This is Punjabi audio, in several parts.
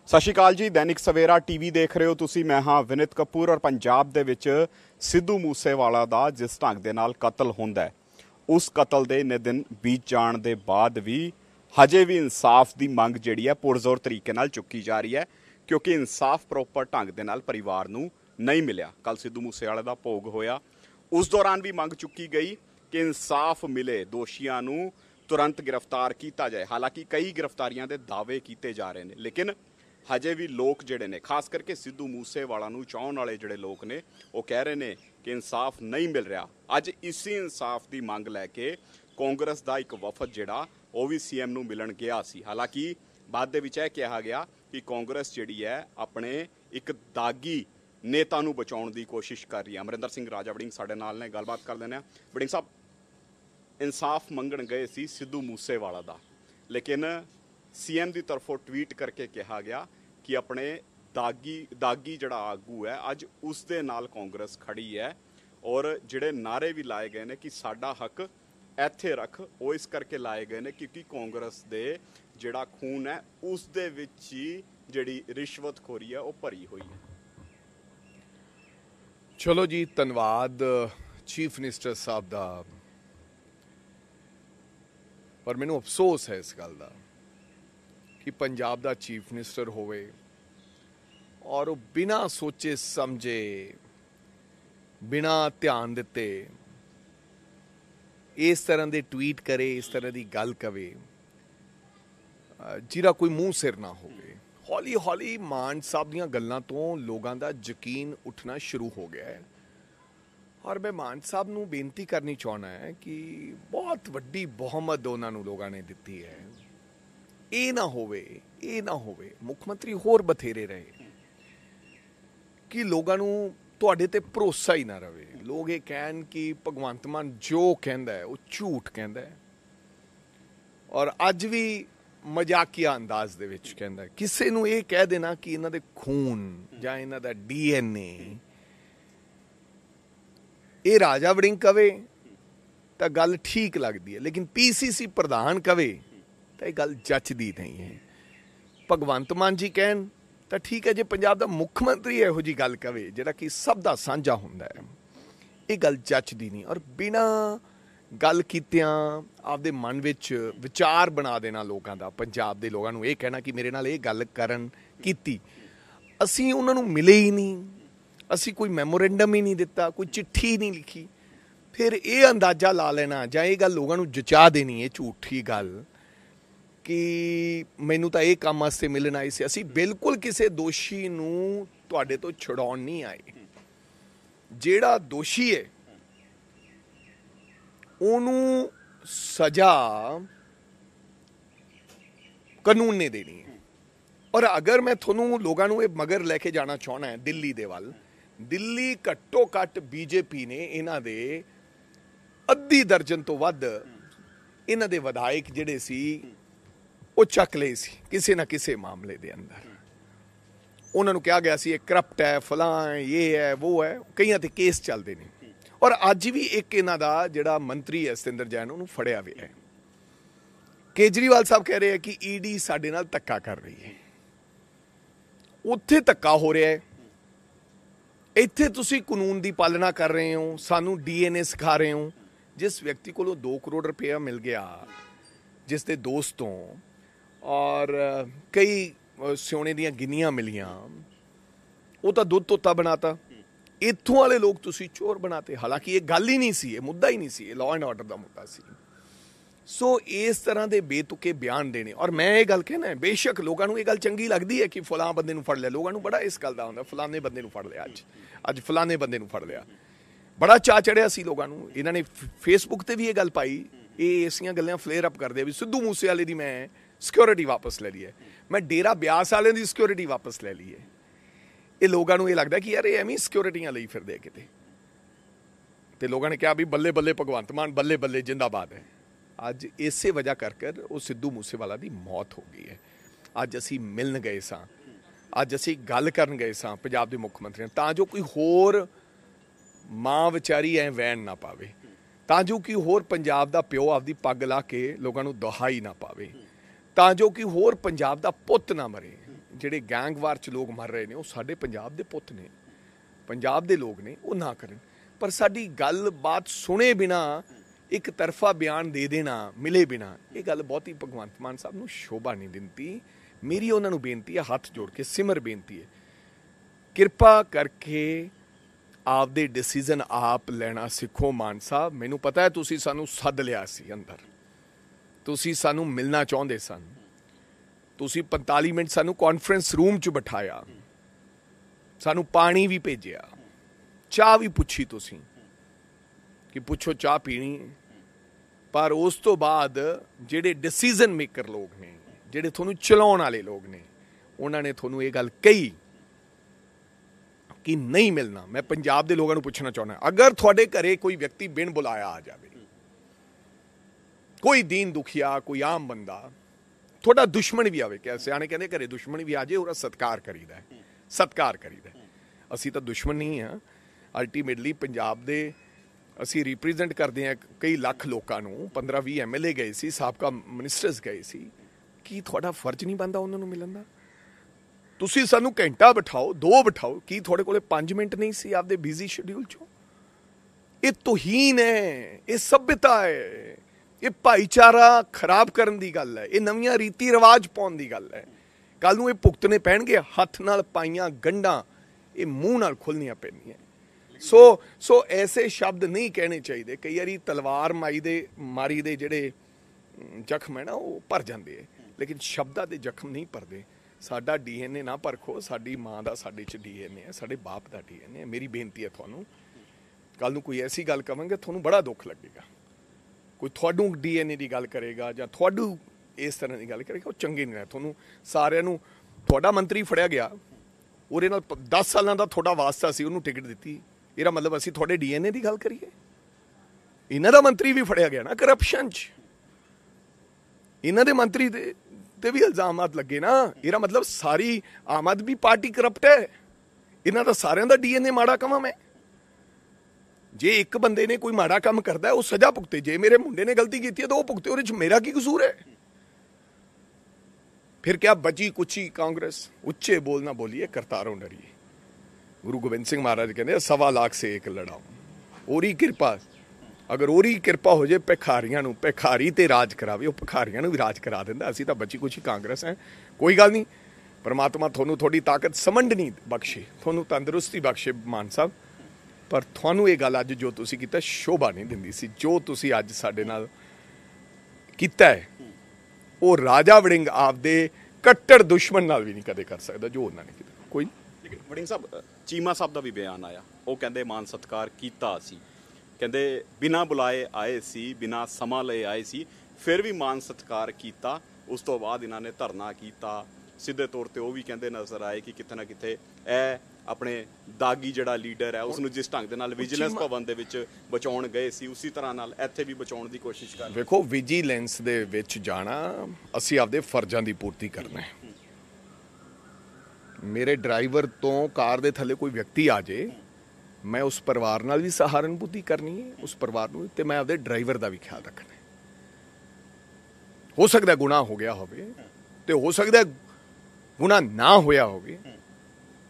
ਸਤਿ ਸ਼੍ਰੀ ਅਕਾਲ ਜੀ। ਦੈਨਿਕ ਸਵੇਰਾ ਟੀਵੀ ਦੇਖ ਰਹੇ ਹੋ ਤੁਸੀਂ। ਮੈਂ ਹਾਂ ਵਿਨਿਤ ਕਪੂਰ। ਔਰ ਪੰਜਾਬ ਦੇ ਵਿੱਚ ਸਿੱਧੂ ਮੂਸੇਵਾਲਾ ਦਾ ਜਿਸ ਢੰਗ ਦੇ ਨਾਲ ਕਤਲ ਹੁੰਦਾ, ਉਸ ਕਤਲ ਦੇ ਇੰਨੇ ਦਿਨ ਬੀਤ ਜਾਣ ਦੇ ਬਾਅਦ ਵੀ ਹਜੇ ਵੀ ਇਨਸਾਫ ਦੀ ਮੰਗ ਜਿਹੜੀ ਹੈ ਪੁਰਜ਼ੋਰ ਤਰੀਕੇ ਨਾਲ ਚੁੱਕੀ ਜਾ ਰਹੀ ਹੈ, ਕਿਉਂਕਿ ਇਨਸਾਫ ਪ੍ਰੋਪਰ ਢੰਗ ਦੇ ਨਾਲ ਪਰਿਵਾਰ ਨੂੰ ਨਹੀਂ ਮਿਲਿਆ। ਕੱਲ ਸਿੱਧੂ ਮੂਸੇਵਾਲੇ ਦਾ ਭੋਗ ਹੋਇਆ, ਉਸ ਦੌਰਾਨ ਵੀ ਮੰਗ ਚੁੱਕੀ ਗਈ ਕਿ ਇਨਸਾਫ ਮਿਲੇ, ਦੋਸ਼ੀਆਂ ਨੂੰ ਤੁਰੰਤ गिरफ्तार किया जाए। हालांकि कई गिरफ्तारियां के दावे किए जा रहे हैं, लेकिन हजे भी लोग जोड़े ने, खास करके सिद्धू मूसेवाला नूं चाहण वाले जोड़े लोग ने, वो कह रहे हैं कि इंसाफ नहीं मिल रहा। अज इसी इंसाफ की मंग लैके कांग्रेस का एक वफद जोड़ा वो भी सीएम नूं मिलन गया सी। हालांकि बाद दे विच यह कहा गया कि कांग्रेस जिहड़ी है अपने एक दागी नेता नूं बचाउण दी कोशिश कर रही है। अमरिंदर सिंह राजा वड़िंग साडे नाल ने, गलबात कर लैंदे आ। वड़िंग साहब, इंसाफ मंगण गए सी सिद्धू मूसेवाला दा, लेकिन सीएम की तरफों ट्वीट करके कहा गया कि अपने दागी जड़ा आगू है अज उस दे नाल कांग्रेस खड़ी है। और जिहड़े नारे भी लाए गए ने कि साडा हक इत्थे रख, वो इस करके लाए गए ने क्योंकि कांग्रेस दे जिहड़ा खून है उस दे विच ही जिहड़ी रिश्वतखोरी है वो भरी हुई है। चलो जी, धन्यवाद चीफ मिनिस्टर साहब दा। पर मैनू अफसोस है इस गल का कि पंजाब दा चीफ मिनिस्टर होवे और वो बिना सोचे समझे, बिना ध्यान दिते इस तरह के ट्वीट करे, इस तरह की गल कवे जिहदा कोई मूँह सिर ना होवे। हौली हौली मान साहब दीयां गल्लां तो लोगों का यकीन उठना शुरू हो गया है। और मैं मान साहब नूं बेनती करनी चाहना है कि बहुत वड्डी बहुमत उन्होंने लोगों ने दी है। ये ना होवे मुख्यमंत्री होर बथेरे रहे कि लोगों नूं तुहाडे ते भरोसा ही ना रहे। लोग ये कहन कि भगवंत मान जो कहंदा है वो झूठ कहंदा है, और अज भी मजाकिया अंदाज दे विच कहंदा है। किसी नूं ये कह देना कि इन्हां दे खून जां इन्हां दा DNA ये राजा वड़िंग कवे तो गल ठीक लगती है, लेकिन PCC प्रधान कवे तो यह गल जचदी नहीं है। भगवंत मान जी कहन तो ठीक है, जो पंजाब का मुख्यमंत्री इहो जी गल कवे जिहड़ा कि सब दा साझा हुंदा है, ये गल जचदी नहीं। और बिना गल कीतियां आपदे मन विच विचार बना देना लोगों का, पंजाब के लोगों नूं ये कहना कि मेरे नाल ये गल करन कीती, असीं उन्हां नूं मिले ही नहीं, असी कोई मैमोरेंडम ही नहीं दिता, कोई चिट्ठी नहीं लिखी, फिर ये अंदाजा ला लेना जां ये गल लोगों नूं जचा देनी है झूठी गल कि मैनू तो ये काम वास्ते मिलना आई सी। असी बिल्कुल किसी दोषी नूं तुहाडे तो छुड़ाउण नहीं आए। जिहड़ा दोषी है उहनूं सज़ा कानून ने देनी है। और अगर मैं तुहानूं लोगों नूं ये मगर लैके जाना चाहना है दिल्ली दे वल, दिल्ली घट्टो घट्ट बीजेपी ने इन्हां दे अद्धी दर्जन तो वध इन्हां दे विधायक जिहड़े सी वो चक लए सी किसी ना किसी मामले दे अंदर। उन्हां नूं कहा गया सी ये करप्ट है, फलां है, ये है, वो है, कईयां ते केस चलदे ने। और अज भी एक इन्हां दा जिहड़ा मंत्री है सतिंदर जैन उहनूं फड़िया होया है। केजरीवाल साहब कह रहे हैं कि ED साडे नाल धक्का कर रही है। उत्थे धक्का हो रहा है, इत्थे तुसी कानून की पालना कर रहे हो, सानू DNA सिखा रहे हो। जिस व्यक्ति को 2 करोड़ रुपया मिल गया जिसके दोस्तों, और कई सोने दियां गिनियां मिलियां, वो तो दुध तोता बनाता। इत्थों वाले लोग तुसी चोर बनाते। हालांकि ये गल ही नहीं सी, ये मुद्दा ही नहीं सी, लॉ एंड ऑर्डर का मुद्दा सी। सो इस तरह के बेतुके बयान देने, और मैं ये गल कहना है बेशक लोगों को ये गल चंगी लगती है कि फलां बंदे नूं फड़ लिया, लोगों को बड़ा इस गल का होंदा फलाने बंदे नूं फड़ लिया, अज फलाने बंदे नूं फड़ लिया, बड़ा चा चढ़िया सी लोगों को। इन्होंने फेसबुक पर भी ये गल पाई, ये ऐसियां गल्लां फ्लेयर अप करदे भी सिद्धू मूसेवाले दी मैं सिक्योरिटी वापस ले ली है, मैं डेरा ब्यास वाले की सिक्योरिटी वापस ले ली है। ये लोगों को ये लगता कि यार ये एवं सिक्योरिटियां लई फिरदे किते। ते लोगों ने कहा भी बल्ले बल्ले भगवंत मान, बल्ले बल्ले जिंदाबाद है। अज इसे वजह कर वो सिद्धू मूसेवाला की मौत हो गई है। अज असी मिलन गए सां, अज असी गल करन गए सां पंजाब के मुख्य मंत्री तां जो कोई होर माँ विचारी ऐ वैन ना पावे, तां जो कि होर पंजाब का प्यो आपदी पग ला के लोगों को दुहाई ना पावे, तां जो कि होर पंजाब का पुत ना मरे। ਜਿਹੜੇ ਗੈਂਗਵਾਰ 'ਚ ਲੋਕ ਮਰ ਰਹੇ ਨੇ ਉਹ ਸਾਡੇ ਪੰਜਾਬ ਦੇ ਪੁੱਤ ਨੇ, ਪੰਜਾਬ ਦੇ ਲੋਕ ਨੇ, ਉਹ ਨਾ ਕਰਨ। ਪਰ ਸਾਡੀ ਗੱਲਬਾਤ ਸੁਣੇ ਬਿਨਾ ਇੱਕ ਤਰਫਾ ਬਿਆਨ ਦੇ ਦੇਣਾ ਮਿਲੇ ਬਿਨਾ, ਇਹ ਗੱਲ ਬਹੁਤੀ ਭਗਵੰਤ ਮਾਨ ਸਾਹਿਬ ਨੂੰ ਸ਼ੋਭਾ ਨਹੀਂ ਦਿੰਦੀ। ਮੇਰੀ ਉਹਨਾਂ ਨੂੰ ਬੇਨਤੀ ਹੈ, ਹੱਥ ਜੋੜ ਕੇ ਸਿਮਰ ਬੇਨਤੀ ਹੈ, ਕਿਰਪਾ ਕਰਕੇ ਆਪਦੇ ਡਿਸੀਜ਼ਨ ਆਪ ਲੈਣਾ ਸਿੱਖੋ। ਮਾਨ ਸਾਹਿਬ, ਮੈਨੂੰ ਪਤਾ ਹੈ ਤੁਸੀਂ ਸਾਨੂੰ ਸੱਦ ਲਿਆ ਸੀ ਅੰਦਰ, ਤੁਸੀਂ ਸਾਨੂੰ ਮਿਲਣਾ ਚਾਹੁੰਦੇ ਸਨ, ਤੁਸੀਂ 45 ਮਿੰਟ ਸਾਨੂੰ ਕਾਨਫਰੰਸ ਰੂਮ 'ਚ ਬਿਠਾਇਆ, ਸਾਨੂੰ ਪਾਣੀ ਵੀ ਭੇਜਿਆ, ਚਾਹ ਵੀ ਪੁੱਛੀ ਤੁਸੀਂ ਕਿ ਪੁੱਛੋ ਚਾਹ ਪੀਣੀ ਹੈ। ਪਰ ਉਸ ਤੋਂ ਬਾਅਦ ਜਿਹੜੇ ਡਿਸੀਜ਼ਨ ਮੇਕਰ ਲੋਕ ਨੇ, ਜਿਹੜੇ ਤੁਹਾਨੂੰ ਚਲਾਉਣ ਵਾਲੇ ਲੋਕ ਨੇ, ਉਹਨਾਂ ਨੇ ਤੁਹਾਨੂੰ ਇਹ ਗੱਲ ਕਹੀ ਕਿ ਨਹੀਂ ਮਿਲਣਾ। ਮੈਂ ਪੰਜਾਬ ਦੇ ਲੋਕਾਂ ਨੂੰ ਪੁੱਛਣਾ ਚਾਹੁੰਦਾ, ਅਗਰ ਤੁਹਾਡੇ ਘਰੇ ਕੋਈ ਵਿਅਕਤੀ ਬਿਨ ਬੁਲਾਇਆ ਆ ਜਾਵੇ, ਕੋਈ ਦੀਨ ਦੁਖੀਆ, ਕੋਈ ਆਮ ਬੰਦਾ, ਤੁਹਾਡਾ ਦੁਸ਼ਮਣ ਵੀ ਆਵੇ, ਕਿ ਸਿਆਣੇ ਕਹਿੰਦੇ ਘਰੇ ਦੁਸ਼ਮਣ ਵੀ ਆ ਜਾਏ ਉਹਦਾ ਸਤਿਕਾਰ ਕਰੀਦਾ, ਸਤਿਕਾਰ ਕਰੀਦਾ। ਅਸੀਂ ਤਾਂ ਦੁਸ਼ਮਣ ਨਹੀਂ ਹਾਂ, ਅਲਟੀਮੇਟਲੀ ਪੰਜਾਬ ਦੇ ਅਸੀਂ ਰਿਪਰੈਜ਼ੈਂਟ ਕਰਦੇ ਹਾਂ ਕਈ ਲੱਖ ਲੋਕਾਂ ਨੂੰ। 15-20 MLA ਗਏ ਸੀ, ਸਾਬਕਾ ਮਿਨਿਸਟਰਸ ਗਏ ਸੀ। ਕੀ ਤੁਹਾਡਾ ਫਰਜ਼ ਨਹੀਂ ਬਣਦਾ ਉਹਨਾਂ ਨੂੰ ਮਿਲਣ ਦਾ? ਤੁਸੀਂ ਸਾਨੂੰ ਘੰਟਾ ਬਿਠਾਓ, 2 ਬਿਠਾਓ, ਕੀ ਤੁਹਾਡੇ ਕੋਲੇ 5 ਮਿੰਟ ਨਹੀਂ ਸੀ ਆਪਦੇ ਬਿਜ਼ੀ ਸ਼ਡਿਊਲ 'ਚੋਂ? ਇਹ ਤੋਹੀਨ ਹੈ, ਇਹ ਸਭਿਅਤਾ ਹੈ, ਇਹ ਭਾਈਚਾਰਾ ਖਰਾਬ ਕਰਨ ਦੀ ਗੱਲ ਹੈ, ਇਹ ਨਵੀਆਂ ਰੀਤੀ ਰਿਵਾਜ ਪਾਉਣ ਦੀ ਗੱਲ ਹੈ। ਕੱਲ ਨੂੰ ਇਹ ਭੁਗਤਣੇ ਪੈਣਗੇ। ਹੱਥ ਨਾਲ ਪਾਈਆਂ ਗੰਢਾਂ ਇਹ ਮੂੰਹ ਨਾਲ ਖੁੱਲ੍ਹਣੀਆਂ ਪੈਣੀਆਂ। ਸੋ ਐਸੇ ਸ਼ਬਦ ਨਹੀਂ ਕਹਿਣੇ ਚਾਹੀਦੇ। ਕਈ ਵਾਰੀ ਤਲਵਾਰ ਮਾਰੀ ਦੇ ਜਿਹੜੇ ਜ਼ਖਮ ਹੈ ਨਾ, ਉਹ ਭਰ ਜਾਂਦੇ ਹੈ, ਲੇਕਿਨ ਸ਼ਬਦਾਂ ਦੇ ਜ਼ਖਮ ਨਹੀਂ ਭਰਦੇ। ਸਾਡਾ DNA ਨਾ ਪਰਖੋ, ਸਾਡੀ ਮਾਂ ਦਾ ਸਾਡੇ 'ਚ DNA ਹੈ, ਸਾਡੇ ਬਾਪ ਦਾ DNA ਹੈ। ਮੇਰੀ ਬੇਨਤੀ ਹੈ ਤੁਹਾਨੂੰ, ਕੱਲ ਨੂੰ ਕੋਈ ਐਸੀ ਗੱਲ ਕਵਾਂਗੇ ਤੁਹਾਨੂੰ ਬੜਾ ਦੁੱਖ ਲੱਗੇਗਾ। ਕੋਈ ਤੁਹਾਨੂੰ DNA ਦੀ ਗੱਲ ਕਰੇਗਾ ਜਾਂ ਤੁਹਾਨੂੰ ਇਸ ਤਰ੍ਹਾਂ ਦੀ ਗੱਲ ਕਰੇਗਾ, ਉਹ ਚੰਗੇ ਨਹੀਂ ਹੈ। ਤੁਹਾਨੂੰ ਸਾਰਿਆਂ ਨੂੰ, ਤੁਹਾਡਾ ਮੰਤਰੀ ਫੜਿਆ ਗਿਆ, ਉਹਦੇ ਨਾਲ 10 ਸਾਲਾਂ ਦਾ ਤੁਹਾਡਾ ਵਾਸਤਾ ਸੀ, ਉਹਨੂੰ ਟਿਕਟ ਦਿੱਤੀ, ਇਹਦਾ ਮਤਲਬ ਅਸੀਂ ਤੁਹਾਡੇ DNA ਦੀ ਗੱਲ ਕਰੀਏ? ਇਹਨਾਂ ਦਾ ਮੰਤਰੀ ਵੀ ਫੜਿਆ ਗਿਆ ਨਾ ਕਰਪਸ਼ਨ 'ਚ, ਇਹਨਾਂ ਦੇ ਮੰਤਰੀ ਤੇ ਵੀ ਇਲਜ਼ਾਮਾਤ ਲੱਗੇ ਨਾ, ਇਹਦਾ ਮਤਲਬ ਸਾਰੀ ਆਮ ਆਦਮੀ ਪਾਰਟੀ ਕਰਪਟ ਹੈ। ਇਹਨਾਂ ਦਾ ਸਾਰਿਆਂ ਦਾ DNA ਮਾੜਾ ਕਵਾਂ ਮੈਂ? ਜੇ ਇੱਕ ਬੰਦੇ ਨੇ ਕੋਈ ਮਾੜਾ ਕੰਮ ਕਰਦਾ ਉਹ ਸਜ਼ਾ ਭੁਗਤੇ, ਜੇ ਮੇਰੇ ਮੁੰਡੇ ਨੇ ਗਲਤੀ ਕੀਤੀ ਹੈ ਤਾਂ ਉਹ ਭੁਗਤੇ, ਉਹਦੇ 'ਚ ਮੇਰਾ ਕੀ ਕਸੂਰ ਹੈ? फिर क्या बची कुची कांग्रेस? उच्चे बोल ना बोलिए, करतारों डरिए। गुरु गोबिंद सिंह महाराज कहते 1.25 लाख से एक लड़ाओ। ओरी कृपा, अगर ओरी कृपा हो जाए भिखारियां नूं, भिखारी ते राज करावे, वो भिखारियां नूं भी राज करा दिंदा। असीं तां बची कुची कांग्रेस हैं, कोई गल नहीं। परमात्मा तुहानूं थोड़ी ताकत समझनी बख्शे, तुहानूं तंदुरुस्ती बख्शे मान साहब। पर तुहानूं ये गल अज जो तुसीं कीता शोभा नहीं दिंदी सी। जो तुसीं अज साडे नाल कीता है ਉਹ ਰਾਜਾ ਵੜਿੰਗ ਆਪਦੇ ਕੱਟੜ ਦੁਸ਼ਮਣ ਨਾਲ ਵੀ ਨਹੀਂ ਕਦੇ ਕਰ ਸਕਦਾ ਜੋ ਉਹਨਾਂ ਨੇ ਕੀਤਾ। ਕੋਈ ਲੇਕਿਨ ਵੜਿੰਗ ਸਾਹਿਬ, ਚੀਮਾ ਸਾਹਿਬ ਦਾ ਵੀ ਬਿਆਨ ਆਇਆ, ਉਹ ਕਹਿੰਦੇ ਮਾਨ ਸਤਿਕਾਰ ਕੀਤਾ ਸੀ, ਕਹਿੰਦੇ ਬਿਨਾਂ ਬੁਲਾਏ ਆਏ ਸੀ, ਬਿਨਾਂ ਸਮਾਂ ਲਏ ਆਏ ਸੀ, ਫਿਰ ਵੀ ਮਾਨ ਸਤਿਕਾਰ ਕੀਤਾ। ਉਸ ਤੋਂ ਬਾਅਦ ਇਹਨਾਂ ਨੇ ਧਰਨਾ ਕੀਤਾ। ਸਿੱਧੇ ਤੌਰ ਤੇ ਉਹ ਵੀ ਕਹਿੰਦੇ ਨਜ਼ਰ ਆਏ ਕਿ ਕਿਤੇ ਨਾ ਕਿਤੇ ਇਹ ਆਪਣੇ ਦਾਗੀ ਜਿਹੜਾ ਲੀਡਰ ਹੈ ਉਸ ਨੂੰ ਜਿਸ ਢੰਗ ਦੇ ਨਾਲ ਵਿਜੀਲੈਂਸ ਭਵਨ ਦੇ ਵਿੱਚ ਬਚਾਉਣ ਗਏ ਸੀ, ਉਸੇ ਤਰ੍ਹਾਂ ਨਾਲ ਇੱਥੇ ਵੀ ਬਚਾਉਣ ਦੀ ਕੋਸ਼ਿਸ਼ ਕਰ ਰਹੇ। ਵੇਖੋ, ਵਿਜੀਲੈਂਸ ਦੇ ਵਿੱਚ ਜਾਣਾ, ਅਸੀਂ ਆਪਦੇ ਫਰਜ਼ਾਂ ਦੀ ਪੂਰਤੀ ਕਰਨਾ ਹੈ। ਮੇਰੇ ਡਰਾਈਵਰ ਤੋਂ ਕਾਰ ਦੇ ਥੱਲੇ ਕੋਈ ਵਿਅਕਤੀ ਆ ਜੇ, ਮੈਂ ਉਸ ਪਰਿਵਾਰ ਨਾਲ ਵੀ ਸਹਾਰਨਪੁਰਤੀ ਕਰਨੀ ਹੈ, ਉਸ ਪਰਿਵਾਰ ਨੂੰ, ਤੇ ਮੈਂ ਆਪਦੇ ਡਰਾਈਵਰ ਦਾ ਵੀ ਖਿਆਲ ਰੱਖਣਾ ਹੈ। ਹੋ ਸਕਦਾ ਗੁਨਾਹ ਹੋ ਗਿਆ ਹੋਵੇ ਤੇ ਹੋ ਸਕਦਾ ਗੁਨਾਹ ਨਾ ਹੋਇਆ ਹੋਵੇ।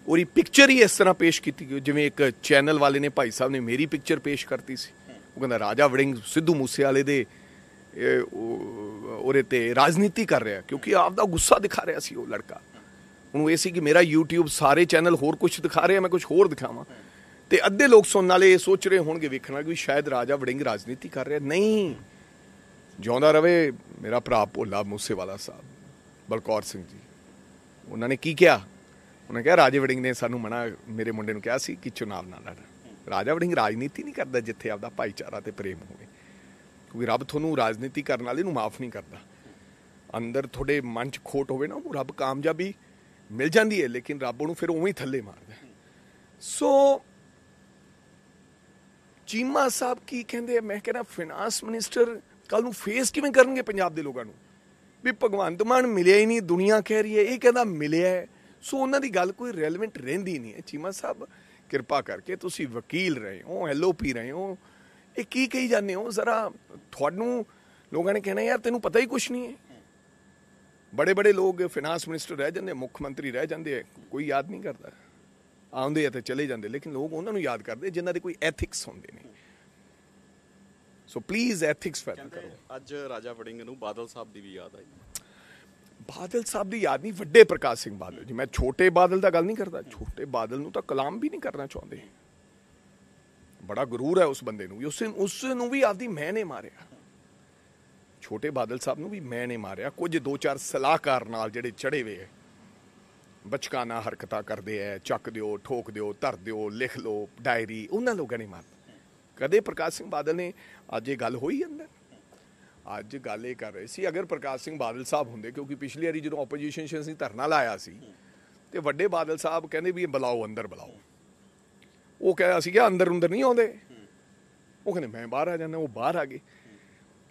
ਉਹਦੀ ਪਿਕਚਰ ਹੀ ਇਸ ਤਰ੍ਹਾਂ ਪੇਸ਼ ਕੀਤੀ ਗਈ, ਜਿਵੇਂ ਇੱਕ ਚੈਨਲ ਵਾਲੇ ਨੇ, ਭਾਈ ਸਾਹਿਬ ਨੇ ਮੇਰੀ ਪਿਕਚਰ ਪੇਸ਼ ਕਰਤੀ ਸੀ। ਉਹ ਕਹਿੰਦਾ ਰਾਜਾ ਵੜਿੰਗ ਸਿੱਧੂ ਮੂਸੇਵਾਲੇ ਦੇ ਉਹਦੇ ਤੇ ਰਾਜਨੀਤੀ ਕਰ ਰਿਹਾ, ਕਿਉਂਕਿ ਆਪਦਾ ਗੁੱਸਾ ਦਿਖਾ ਰਿਹਾ ਸੀ ਉਹ ਲੜਕਾ। ਉਹਨੂੰ ਇਹ ਸੀ ਕਿ ਮੇਰਾ YouTube ਸਾਰੇ ਚੈਨਲ ਹੋਰ ਕੁਛ ਦਿਖਾ ਰਿਹਾ, ਮੈਂ ਕੁਛ ਹੋਰ ਦਿਖਾਵਾਂ। ਤੇ ਅੱਧੇ ਲੋਕ ਸੁਣਨ ਵਾਲੇ ਇਹ ਸੋਚ ਰਹੇ ਹੋਣਗੇ, ਵੇਖਣਾ ਕਿ ਸ਼ਾਇਦ ਰਾਜਾ ਵੜਿੰਗ ਰਾਜਨੀਤੀ ਕਰ ਰਿਹਾ। ਨਹੀਂ, ਜਿਉਂਦਾ ਰਵੇ ਮੇਰਾ ਭਰਾ ਭੋਲਾ ਮੂਸੇਵਾਲਾ ਸਾਹਿਬ, ਬਲਕੌਰ ਸਿੰਘ ਜੀ। ਉਹਨਾਂ ਨੇ ਕੀ ਕਿਹਾ? ਉਹਨੇ ਕਿਹਾ ਰਾਜਾ ਵੜਿੰਗ ਨੇ ਸਾਨੂੰ ਮੇਰੇ ਮੁੰਡੇ ਨੂੰ ਕਿਹਾ ਸੀ ਕਿ ਚੁਣਾਵ ਨਾ ਲੜ। ਰਾਜਾ ਵੜਿੰਗ ਰਾਜਨੀਤੀ ਨਹੀਂ ਕਰਦਾ ਜਿੱਥੇ ਆਪਦਾ ਭਾਈਚਾਰਾ ਤੇ ਪ੍ਰੇਮ ਹੋਵੇ, ਕਿਉਂਕਿ ਰੱਬ ਤੁਹਾਨੂੰ ਰਾਜਨੀਤੀ ਕਰਨ ਵਾਲੇ ਨੂੰ ਮਾਫ ਨਹੀਂ ਕਰਦਾ। ਅੰਦਰ ਤੁਹਾਡੇ ਮਨ 'ਚ ਖੋਟ ਹੋਵੇ ਨਾ, ਉਹ ਰੱਬ ਕਾਮਯਾਬੀ ਮਿਲ ਜਾਂਦੀ ਹੈ, ਲੇਕਿਨ ਰੱਬ ਉਹਨੂੰ ਫਿਰ ਉਵੇਂ ਹੀ ਥੱਲੇ ਮਾਰਦਾ। ਸੋ ਚੀਮਾ ਸਾਹਿਬ ਕੀ ਕਹਿੰਦੇ? ਮੈਂ ਕਹਿੰਦਾ ਫਾਈਨਾਂਸ ਮਿਨਿਸਟਰ ਕੱਲ ਨੂੰ ਫੇਸ ਕਿਵੇਂ ਕਰਨਗੇ ਪੰਜਾਬ ਦੇ ਲੋਕਾਂ ਨੂੰ ਵੀ ਭਗਵੰਤ ਮਾਨ ਮਿਲਿਆ ਹੀ ਨਹੀਂ, ਦੁਨੀਆ ਕਹਿ ਰਹੀ ਹੈ, ਇਹ ਕਹਿੰਦਾ ਮਿਲਿਆ ਹੈ। ਸੋ ਉਹਨਾਂ ਦੀ ਗੱਲ ਕੋਈ ਰੈਲੇਵੈਂਟ ਰਹਿੰਦੀ ਨਹੀਂ ਹੈ। ਚੀਮਾ ਸਾਹਿਬ, ਕਿਰਪਾ ਕਰਕੇ, ਤੁਸੀਂ ਵਕੀਲ ਰਹੇ ਹੋ, LOP ਰਹੇ ਹੋ, ਇਹ ਕੀ ਕਹੀ ਜਾਂਦੇ ਹੋ? ਜ਼ਰਾ ਤੁਹਾਨੂੰ ਲੋਕਾਂ ਨੇ ਕਹਿਣਾ ਯਾਰ ਤੈਨੂੰ ਪਤਾ ਹੀ ਕੁਛ ਨਹੀਂ ਹੈ। बड़े बड़े लोग फिनांस मिनिस्टर रह जाते, मुख मंत्री रह जाते, कोई याद नहीं करता, आउंदे ते चले जाते, लेकिन लोग उन्होंने याद करते जिन्हों के कोई एथिक्स होंगे ने। सो प्लीज एथिक्स पैदा करो। ਅੱਜ ਰਾਜਾ ਵੜਿੰਗ ਨੂੰ ਬਾਦਲ ਸਾਹਿਬ ਦੀ ਵੀ ਯਾਦ ਆਈ। ਬਾਦਲ ਸਾਹਿਬ ਦੀ ਯਾਦ ਨਹੀਂ, ਵੱਡੇ ਪ੍ਰਕਾਸ਼ ਸਿੰਘ ਬਾਦਲ ਜੀ। ਮੈਂ ਛੋਟੇ ਬਾਦਲ ਦਾ ਗੱਲ ਨਹੀਂ ਕਰਦਾ, ਛੋਟੇ ਬਾਦਲ ਨੂੰ ਤਾਂ ਕਲਾਮ ਵੀ ਨਹੀਂ ਕਰਨਾ ਚਾਹੁੰਦੇ। ਬੜਾ ਗਰੂਰ ਹੈ ਉਸ ਬੰਦੇ ਨੂੰ, ਉਸ ਨੂੰ ਵੀ ਆਪਦੀ ਮੈਂ ਨੇ ਮਾਰਿਆ। ਛੋਟੇ ਬਾਦਲ ਸਾਹਿਬ ਨੂੰ ਵੀ ਮੈਂ ਨੇ ਮਾਰਿਆ। ਕੁਝ ਦੋ ਚਾਰ ਸਲਾਹਕਾਰ ਨਾਲ ਜਿਹੜੇ ਚੜੇ ਹੋਏ ਹੈ, ਬਚਕਾਨਾ ਹਰਕਤਾਂ ਕਰਦੇ ਹੈ, ਚੱਕ ਦਿਓ, ਠੋਕ ਦਿਓ, ਧਰ ਦਿਓ, ਲਿਖ ਲਓ ਡਾਇਰੀ, ਉਹਨਾਂ ਲੋਕਾਂ ਨੇ ਮਾਰਤਾ। ਕਦੇ ਪ੍ਰਕਾਸ਼ ਸਿੰਘ ਬਾਦਲ ਨੇ ਅੱਜ ਇਹ ਗੱਲ ਹੋਈ ਅੰਦਰ? ਅੱਜ ਗੱਲ ਇਹ ਕਰ ਰਹੇ ਸੀ, ਅਗਰ ਪ੍ਰਕਾਸ਼ ਸਿੰਘ ਬਾਦਲ ਸਾਹਿਬ ਹੁੰਦੇ, ਕਿਉਂਕਿ ਪਿਛਲੀ ਵਾਰੀ ਜਦੋਂ ਆਪੋਜੀਸ਼ਨ 'ਚ ਅਸੀਂ ਧਰਨਾ ਲਾਇਆ ਸੀ ਤੇ ਵੱਡੇ ਬਾਦਲ ਸਾਹਿਬ ਕਹਿੰਦੇ ਵੀ ਬੁਲਾਓ, ਅੰਦਰ ਬੁਲਾਓ। ਉਹ ਕਹਿੰਦਾ ਅਸੀਂ ਕਿਹਾ ਅੰਦਰ ਨਹੀਂ ਆਉਂਦੇ, ਉਹ ਕਹਿੰਦੇ ਮੈਂ ਬਾਹਰ ਆ ਜਾਂਦਾ, ਉਹ ਬਾਹਰ ਆ ਗਏ।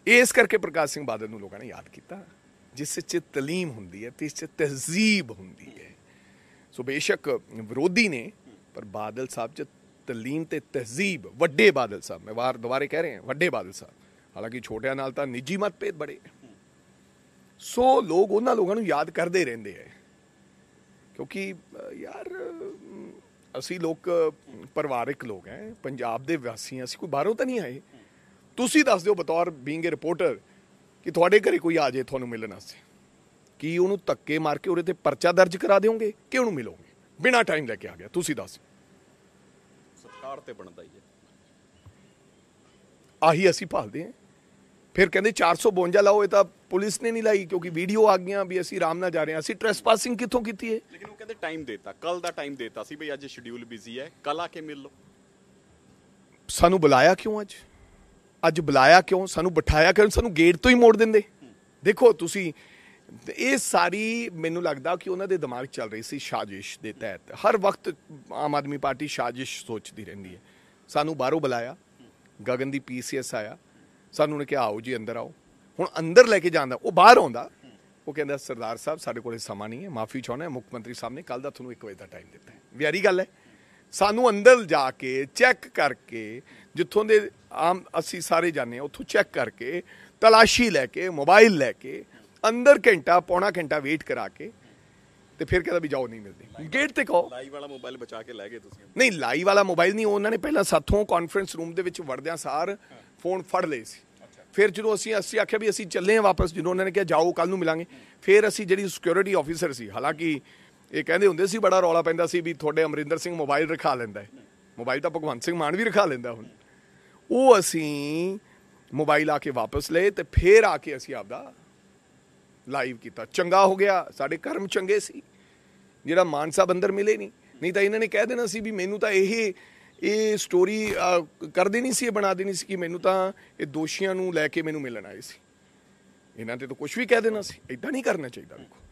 ਇਸ ਕਰਕੇ ਪ੍ਰਕਾਸ਼ ਸਿੰਘ ਬਾਦਲ ਨੂੰ ਲੋਕਾਂ ਨੇ ਯਾਦ ਕੀਤਾ, ਜਿਸ 'ਚ ਤਲੀਮ ਹੁੰਦੀ ਹੈ ਤੇ ਇਸ 'ਚ ਤਹਿਜ਼ੀਬ ਹੁੰਦੀ ਹੈ। ਸੋ ਬੇਸ਼ੱਕ ਵਿਰੋਧੀ ਨੇ, ਪਰ ਬਾਦਲ ਸਾਹਿਬ 'ਚ ਤਲੀਮ ਤੇ ਤਹਿਜ਼ੀਬ, ਵੱਡੇ ਬਾਦਲ ਸਾਹਿਬ, ਮੈਂ ਦੁਬਾਰੇ ਕਹਿ ਰਹੇ ਹਾਂ, ਵੱਡੇ ਬਾਦਲ ਸਾਹਿਬ, ਹਾਲਾਂਕਿ ਛੋਟਿਆਂ ਨਾਲ ਤਾਂ ਨਿੱਜੀ ਮਤਭੇਦ ਬੜੇ। ਸੋ ਲੋਕ ਉਹਨਾਂ ਲੋਕਾਂ ਨੂੰ ਯਾਦ ਕਰਦੇ ਰਹਿੰਦੇ ਹੈ, ਕਿਉਂਕਿ ਯਾਰ ਅਸੀਂ ਲੋਕ ਪਰਿਵਾਰਿਕ ਲੋਕ ਹੈ, ਪੰਜਾਬ ਦੇ ਵਾਸੀ ਹਾਂ, ਅਸੀਂ ਕੋਈ ਬਾਹਰੋਂ ਤਾਂ ਨਹੀਂ ਆਏ। ਤੁਸੀਂ ਦੱਸ ਦਿਓ ਬਤੌਰ ਬੀਇੰਗ ਏ ਰਿਪੋਰਟਰ ਕਿ ਤੁਹਾਡੇ ਘਰੇ ਕੋਈ ਆ ਜਾਏ ਤੁਹਾਨੂੰ ਮਿਲਣ ਵਾਸਤੇ, ਕੀ ਉਹਨੂੰ ਧੱਕੇ ਮਾਰ ਕੇ ਉਹਦੇ ਤੇ ਪਰਚਾ ਦਰਜ ਕਰਾ ਦਿਓਗੇ ਕਿ ਉਹਨੂੰ ਮਿਲੋਗੇ ਬਿਨਾਂ ਟਾਈਮ ਲੈ ਕੇ ਆ ਗਿਆ? ਤੁਸੀਂ ਦੱਸ। ਸਰਕਾਰ ਤੇ ਬਣਦਾ ਹੀ ਹੈ, ਆਹੀ ਅਸੀਂ ਭਾਲਦੇ ਹਾਂ। ਫਿਰ ਕਹਿੰਦੇ 452 ਲਾਓ, ਇਹ ਤਾਂ ਪੁਲਿਸ ਨੇ ਨਹੀਂ ਲਾਈ ਕਿਉਂਕਿ ਵੀਡੀਓ ਆ ਗਈਆਂ ਵੀ ਅਸੀਂ ਆਰਾਮ ਨਾਲ ਜਾ ਰਹੇ ਹਾਂ। ਅਸੀਂ ਟ੍ਰੈਸਪਾਸਿੰਗ ਕਿੱਥੋਂ ਕੀਤੀ ਹੈ? ਲੇਕਿਨ ਉਹ ਕਹਿੰਦੇ ਟਾਈਮ ਦੇਤਾ, ਕੱਲ ਦਾ ਟਾਈਮ ਦੇਤਾ ਸੀ ਬਈ ਅੱਜ ਸ਼ਡਿਊਲ ਬਿਜ਼ੀ ਹੈ, ਕੱਲ ਆ ਕੇ ਮਿਲ ਲਓ। ਸਾਨੂੰ ਬੁਲਾਇਆ ਕਿਉਂ? ਅੱਜ ਬੁਲਾਇਆ ਕਿਉਂ? ਸਾਨੂੰ ਬਿਠਾਇਆ ਕਿਉਂ? ਸਾਨੂੰ ਗੇਟ ਤੋਂ ਹੀ ਮੋੜ ਦਿੰਦੇ। ਦੇਖੋ ਤੁਸੀਂ, ਇਹ ਸਾਰੀ ਮੈਨੂੰ ਲੱਗਦਾ ਕਿ ਉਹਨਾਂ ਦੇ ਦਿਮਾਗ 'ਚ ਚੱਲ ਰਹੀ ਸੀ ਸਾਜ਼ਿਸ਼ ਦੇ ਤਹਿਤ। ਹਰ ਵਕਤ ਆਮ ਆਦਮੀ ਪਾਰਟੀ ਸਾਜ਼ਿਸ਼ ਸੋਚਦੀ ਰਹਿੰਦੀ ਹੈ। ਸਾਨੂੰ ਬਾਹਰੋਂ ਬੁਲਾਇਆ, ਗਗਨਦੀਪ PCS ਆਇਆ, ਸਾਨੂੰ ਉਹਨੇ ਕਿਹਾ ਆਓ ਜੀ ਅੰਦਰ ਆਓ। ਹੁਣ ਅੰਦਰ ਲੈ ਕੇ ਜਾਂਦਾ, ਉਹ ਬਾਹਰ ਆਉਂਦਾ, ਉਹ ਕਹਿੰਦਾ ਸਰਦਾਰ ਸਾਹਿਬ ਸਾਡੇ ਕੋਲ ਸਮਾਂ ਨਹੀਂ ਹੈ, ਮਾਫੀ ਚਾਹੁੰਦਾ, ਮੁੱਖ ਮੰਤਰੀ ਸਾਹਿਬ ਨੇ ਕੱਲ ਦਾ ਤੁਹਾਨੂੰ 1 ਵਜੇ ਦਾ ਟਾਈਮ ਦਿੱਤਾ ਹੈ। ਵਿਆਰੀ ਗੱਲ ਹੈ। ਸਾਨੂੰ ਅੰਦਰ ਜਾ ਕੇ ਚੈੱਕ ਕਰਕੇ, ਜਿੱਥੋਂ ਦੇ ਆਮ ਅਸੀਂ ਸਾਰੇ ਜਾਂਦੇ ਹਾਂ ਉੱਥੋਂ ਚੈੱਕ ਕਰਕੇ, ਤਲਾਸ਼ੀ ਲੈ ਕੇ, ਮੋਬਾਈਲ ਲੈ ਕੇ, ਅੰਦਰ ਘੰਟਾ ਪੌਣਾ ਘੰਟਾ ਵੇਟ ਕਰਾ ਕੇ, ਤੇ ਫਿਰ ਕਹਿੰਦਾ ਵੀ ਜਾਓ ਨਹੀਂ ਮਿਲਦੀ। ਗੇਟ ਤੇ ਕਹੋ। ਲਾਈਵ ਵਾਲਾ ਮੋਬਾਈਲ ਬਚਾ ਕੇ ਲੈ ਗਏ ਤੁਸੀਂ? ਨਹੀਂ, ਲਾਈਵ ਵਾਲਾ ਮੋਬਾਈਲ ਨਹੀਂ, ਉਹਨਾਂ ਨੇ ਪਹਿਲਾਂ ਸਾਥੋਂ ਕਾਨਫਰੰਸ ਰੂਮ ਦੇ ਵਿੱਚ ਵੜਦਿਆਂ ਸਾਰ ਫੋਨ ਫੜ ਲਏ ਸੀ। ਫਿਰ ਜਦੋਂ ਅਸੀਂ ਆਖਿਆ ਵੀ ਅਸੀਂ ਚੱਲੇ ਹਾਂ ਵਾਪਸ, ਜਦੋਂ ਉਹਨਾਂ ਨੇ ਕਿਹਾ ਜਾਓ ਕੱਲ ਨੂੰ ਮਿਲਾਂਗੇ, ਫਿਰ ਅਸੀਂ ਜਿਹੜੀ ਸਿਕਿਉਰਿਟੀ ਆਫੀਸਰ ਸੀ, ਹਾਲਾਂਕਿ ਇਹ ਕਹਿੰਦੇ ਹੁੰਦੇ ਸੀ, ਬੜਾ ਰੌਲਾ ਪੈਂਦਾ ਸੀ ਵੀ ਤੁਹਾਡੇ ਅਮਰਿੰਦਰ ਸਿੰਘ ਮੋਬਾਈਲ ਰਖਾ ਲੈਂਦਾ ਹੈ। ਮੋਬਾਈਲ ਤਾਂ ਭਗਵੰਤ ਸਿੰਘ ਮਾਨ ਵੀ ਰਖਾ ਲੈਂਦਾ ਹੁਣ। ਉਹ ਅਸੀਂ ਮੋਬਾਈਲ ਆ ਕੇ ਵਾਪਸ ਲਏ ਤੇ ਫਿਰ ਆ ਕੇ ਅਸੀਂ ਆਪਦਾ ਲਾਈਵ ਕੀਤਾ। ਚੰਗਾ ਹੋ ਗਿਆ, ਸਾਡੇ ਕਰਮ ਚੰਗੇ ਸੀ ਜਿਹੜਾ ਮਾਨ ਸਾਹਿਬ ਅੰਦਰ ਮਿਲੇ ਨਹੀਂ ਤਾਂ ਇਹਨਾਂ ਨੇ ਕਹਿ ਦੇਣਾ ਸੀ ਵੀ ਮੈਨੂੰ ਤਾਂ ਇਹ ਸਟੋਰੀ ਕਰ ਦੇਣੀ ਸੀ, ਇਹ ਬਣਾ ਦੇਣੀ ਸੀ ਕਿ ਮੈਨੂੰ ਤਾਂ ਇਹ ਦੋਸ਼ੀਆਂ ਨੂੰ ਲੈ ਕੇ ਮੈਨੂੰ ਮਿਲਣ ਆਏ ਸੀ। ਇਹਨਾਂ ਤੇ ਤਾਂ ਕੁਝ ਵੀ ਕਹਿ ਦੇਣਾ ਸੀ। ਇੱਦਾਂ ਨਹੀਂ ਕਰਨਾ ਚਾਹੀਦਾ। ਦੇਖੋ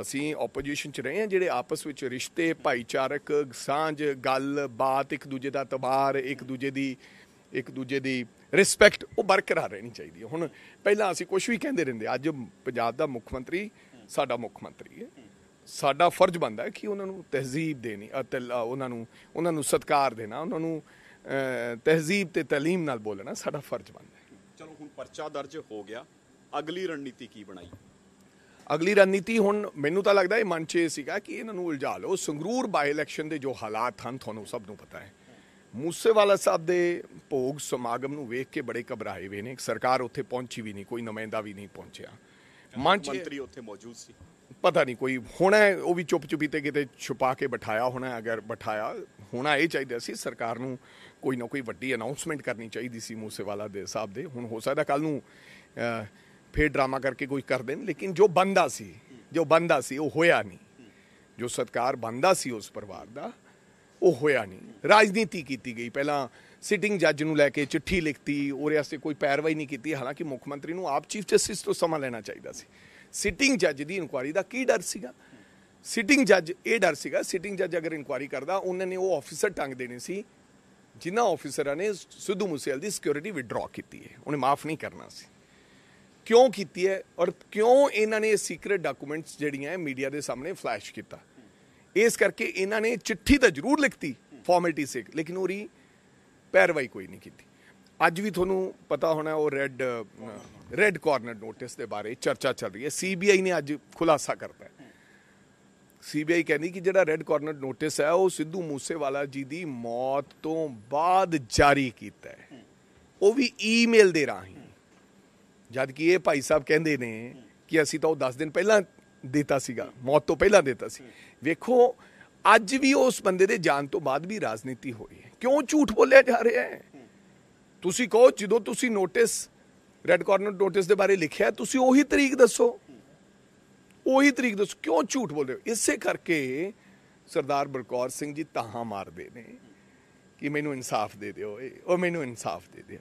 ਅਸੀਂ ਆਪੋਜੀਸ਼ਨ 'ਚ ਰਹੇ ਹਾਂ, ਜਿਹੜੇ ਆਪਸ ਵਿੱਚ ਰਿਸ਼ਤੇ, ਭਾਈਚਾਰਕ ਸਾਂਝ, ਗੱਲ ਬਾਤ, ਇੱਕ ਦੂਜੇ ਦਾ ਤਬਾਰ, ਇੱਕ ਦੂਜੇ ਦੀ ਰਿਸਪੈਕਟ, ਉਹ ਬਰਕਰਾਰ ਰਹਿਣੀ ਚਾਹੀਦੀ ਹੈ। ਹੁਣ ਪਹਿਲਾਂ ਅਸੀਂ ਕੁਝ ਵੀ ਕਹਿੰਦੇ ਰਹਿੰਦੇ, ਅੱਜ ਪੰਜਾਬ ਦਾ ਮੁੱਖ ਮੰਤਰੀ ਸਾਡਾ ਮੁੱਖ ਮੰਤਰੀ ਹੈ। ਸਾਡਾ ਫਰਜ਼ ਬਣਦਾ ਹੈ ਕਿ ਉਹਨਾਂ ਨੂੰ ਤਹਿਜ਼ੀਬ ਦੇਣੀ, ਉਹਨਾਂ ਨੂੰ ਸਤਿਕਾਰ ਦੇਣਾ, ਉਹਨਾਂ ਨੂੰ ਤਹਿਜ਼ੀਬ ਤੇ ਤਾਲੀਮ ਨਾਲ ਬੋਲਣਾ ਸਾਡਾ ਫਰਜ਼ ਬਣਦਾ ਹੈ। ਚਲੋ ਹੁਣ ਪਰਚਾ ਦਰਜ ਹੋ ਗਿਆ, ਅਗਲੀ ਰਣਨੀਤੀ ਕੀ ਬਣਾਈ? ਅਗਲੀ ਰਣਨੀਤੀ ਹੁਣ ਮੈਨੂੰ ਤਾਂ ਲੱਗਦਾ ਇਹ ਮਨ 'ਚ ਇਹ ਸੀਗਾ ਕਿ ਇਹਨਾਂ ਨੂੰ ਉਲਝਾ ਲਓ। ਸੰਗਰੂਰ ਬਾਈ ਇਲੈਕਸ਼ਨ ਦੇ ਜੋ ਹਾਲਾਤ ਹਨ ਤੁਹਾਨੂੰ ਸਭ ਨੂੰ ਪਤਾ ਹੈ। ਮੂਸੇਵਾਲਾ ਸਾਹਿਬ ਦੇ ਭੋਗ ਸਮਾਗਮ ਨੂੰ ਵੇਖ ਕੇ ਬੜੇ ਘਬਰਾਏ ਹੋਏ ਨੇ। ਸਰਕਾਰ ਉੱਥੇ ਪਹੁੰਚੀ ਵੀ ਨਹੀਂ, ਕੋਈ ਨੁਮਾਇੰਦਾ ਵੀ ਨਹੀਂ ਪਹੁੰਚਿਆ। ਮੰਤਰੀ ਉੱਥੇ ਮੌਜੂਦ ਸੀ, ਪਤਾ ਨਹੀਂ ਕੋਈ ਹੋਣਾ, ਉਹ ਵੀ ਚੁੱਪ-ਚੁਪੀ ਤੇ ਕਿਤੇ ਛੁਪਾ ਕੇ ਬਿਠਾਇਆ ਹੋਣਾ। ਅਗਰ ਬਿਠਾਇਆ ਹੋਣਾ, ਇਹ ਚਾਹੀਦਾ ਸੀ ਸਰਕਾਰ ਨੂੰ ਕੋਈ ਨਾ ਕੋਈ ਵੱਡੀ ਅਨਾਉਂਸਮੈਂਟ ਕਰਨੀ ਚਾਹੀਦੀ ਸੀ ਮੂਸੇਵਾਲਾ ਦੇ ਸਾਹਿਬ ਦੇ। ਹੁਣ ਹੋ ਸਕਦਾ ਕੱਲ ਨੂੰ ਫਿਰ ਡਰਾਮਾ ਕਰਕੇ ਕੋਈ ਕਰ ਦੇਣ, ਲੇਕਿਨ ਜੋ ਬਣਦਾ ਸੀ ਉਹ ਹੋਇਆ ਨਹੀਂ। ਜੋ ਸਤਿਕਾਰ ਬਣਦਾ ਸੀ ਉਸ ਪਰਿਵਾਰ ਦਾ ਉਹ ਹੋਇਆ ਨਹੀਂ। ਰਾਜਨੀਤੀ ਕੀਤੀ ਗਈ। ਪਹਿਲਾਂ ਸਿਟਿੰਗ ਜੱਜ ਨੂੰ ਲੈ ਕੇ ਚਿੱਠੀ ਲਿਖਤੀ, ਉਹਦੇ ਵਾਸਤੇ ਕੋਈ ਪੈਰਵਾਈ ਨਹੀਂ ਕੀਤੀ। ਹਾਲਾਂਕਿ ਮੁੱਖ ਮੰਤਰੀ ਨੂੰ ਆਪ ਚੀਫ ਜਸਟਿਸ ਤੋਂ ਸਮਾਂ ਲੈਣਾ ਚਾਹੀਦਾ ਸੀ। ਸਿਟਿੰਗ ਜੱਜ ਦੀ ਇਨਕੁਆਇਰੀ ਦਾ ਕੀ ਡਰ ਸੀਗਾ? ਸਿਟਿੰਗ ਜੱਜ ਇਹ ਡਰ ਸੀਗਾ, ਸਿਟਿੰਗ ਜੱਜ ਅਗਰ ਇਨਕੁਆਇਰੀ ਕਰਦਾ, ਉਹਨਾਂ ਨੇ ਉਹ ਆਫੀਸਰ ਟੰਗ ਦੇਣੇ ਸੀ ਜਿਨ੍ਹਾਂ ਆਫੀਸਰਾਂ ਨੇ ਸਿੱਧੂ ਮੂਸੇਵਾਲੇ ਦੀ ਸਿਕਿਉਰਿਟੀ ਵਿਡਰਾ ਕੀਤੀ ਹੈ। ਉਹਨੇ ਮਾਫ ਨਹੀਂ ਕਰਨਾ ਸੀ। ਕਿਉਂ ਕੀਤੀ ਹੈ ਔਰ ਕਿਉਂ ਇਹਨਾਂ ਨੇ ਸੀਕ੍ਰੇਟ ਡਾਕੂਮੈਂਟਸ ਜਿਹੜੀਆਂ ਮੀਡੀਆ ਦੇ ਸਾਹਮਣੇ ਫਲੈਸ਼ ਕੀਤਾ? ਇਸ ਕਰਕੇ ਇਹਨਾਂ ਨੇ ਚਿੱਠੀ ਤਾਂ ਜ਼ਰੂਰ ਲਿਖਤੀ ਫਾਰਮੈਲਿਟੀ ਸੇ, ਲੇਕਿਨ ਉਹਦੀ ਪੈਰਵਾਈ ਕੋਈ ਨਹੀਂ ਕੀਤੀ। ਅੱਜ ਵੀ ਤੁਹਾਨੂੰ ਪਤਾ ਹੋਣਾ ਉਹ ਰੈੱਡ ਕਾਰਨਰ ਨੋਟਿਸ ਦੇ ਬਾਰੇ ਚਰਚਾ ਚੱਲ ਰਹੀ ਹੈ। CBI ਨੇ ਅੱਜ ਖੁਲਾਸਾ ਕਰਤਾ ਹੈ। CBI ਕਹਿੰਦੀ ਕਿ ਜਿਹੜਾ ਰੈੱਡ ਕਾਰਨਰ ਨੋਟਿਸ ਹੈ ਉਹ ਸਿੱਧੂ ਮੂਸੇਵਾਲਾ ਜੀ ਦੀ ਮੌਤ ਤੋਂ ਬਾਅਦ ਜਾਰੀ ਕੀਤਾ ਹੈ, ਉਹ ਵੀ ਈਮੇਲ ਦੇ ਰਾਹੀਂ, ਜਦ ਕਿ ਇਹ ਭਾਈ ਸਾਹਿਬ ਕਹਿੰਦੇ ਨੇ ਕਿ ਅਸੀਂ ਤਾਂ ਉਹ 10 ਦਿਨ ਪਹਿਲਾਂ ਦਿੱਤਾ ਸੀਗਾ, ਮੌਤ ਤੋਂ ਪਹਿਲਾਂ ਦਿੱਤਾ ਸੀ। ਵੇਖੋ ਅੱਜ ਵੀ ਉਸ ਬੰਦੇ ਦੇ ਜਾਣ ਤੋਂ ਬਾਅਦ ਵੀ ਰਾਜਨੀਤੀ ਹੋ ਰਹੀ ਹੈ। ਕਿਉਂ ਝੂਠ ਬੋਲਿਆ ਜਾ ਰਿਹਾ ਹੈ? ਤੁਸੀਂ ਕਹੋ ਜਦੋਂ ਤੁਸੀਂ ਨੋਟਿਸ ਰੈੱਡ ਕਾਰਨਰ ਨੋਟਿਸ ਦੇ ਬਾਰੇ ਲਿਖਿਆ ਤੁਸੀਂ ਉਹੀ ਤਰੀਕ ਦੱਸੋ, ਉਹੀ ਤਰੀਕ ਦੱਸੋ, ਕਿਉਂ ਝੂਠ ਬੋਲ ਰਹੇ ਹੋ? ਇਸੇ ਕਰਕੇ ਸਰਦਾਰ ਬਲਕੌਰ ਸਿੰਘ ਜੀ ਤਾਹਾਂ ਮਾਰਦੇ ਨੇ ਕਿ ਮੈਨੂੰ ਇਨਸਾਫ ਦੇ ਦਿਓ, ਉਹ ਮੈਨੂੰ ਇਨਸਾਫ ਦੇ ਦਿਓ।